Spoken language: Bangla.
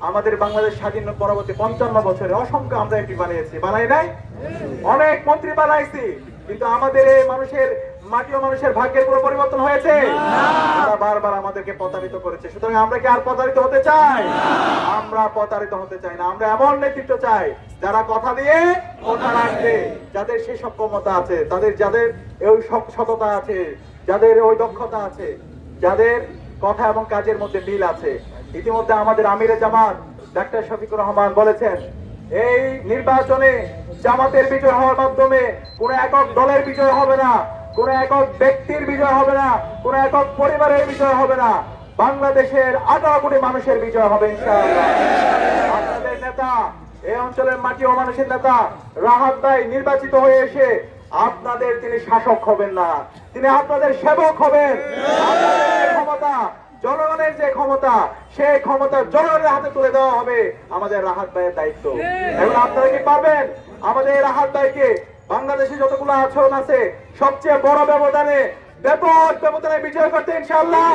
আমাদের বাংলাদেশ স্বাধীন পরবর্তী 55 বছরে অসংখ্য আমরা এমপি বানিয়েছি, বানাই নাই? অনেক মন্ত্রী বানাইছি, কিন্তু আমাদের এই মানুষের মাটি ও মানুষের ভাগ্যের কোনো পরিবর্তন হয়েছে? তারা বারবার আমাদেরকে প্রতারিত করেছে। সুতরাং আমরা কি আর প্রতারিত হতে চাই? আমরা প্রতারিত হতে চাই না। আমরা এমন নেতৃত্ব চাই যারা কথা দিয়ে কথা রাখবে, যাদের সেই সক্ষমতা আছে, যাদের ওই সততা আছে, যাদের ওই দক্ষতা আছে, যাদের কথা এবং কাজের মধ্যে মিল আছে। ইতিমধ্যে আমাদের আমিরে জামাত ডাক্তার শফিকুর রহমান বলেছেন, এই নির্বাচনে জামাতের বিজয় হওয়ার মাধ্যমে কোন একক দলের বিজয় হবে না, কোন একক ব্যক্তির বিজয় হবে না, কোন একক পরিবারের বিজয় হবে না, বাংলাদেশের 18 কোটি মানুষের বিজয় হবে ইনশাআল্লাহ। আপনাদের নেতা, এই অঞ্চলের মাটি ও মানুষের নেতা রাহাত ভাই নির্বাচিত হয়ে এসে আপনাদের তিনি শাসক হবেন না, তিনি আপনাদের সেবক হবেন। আপনাদের ক্ষমতা, জনগণের যে ক্ষমতা, সেই ক্ষমতা জনগণের হাতে তুলে দেওয়া হবে আমাদের রাহাত ভাইয়ের দায়িত্ব। এখন আপনারা কি পারবেন আমাদের রাহাত ভাইকে বাংলাদেশে যতগুলো আচরণ আছে সবচেয়ে বড় ব্যবধানে, ব্যাপক ব্যবধানে বিজয় করতে ইনশাআল্লাহ?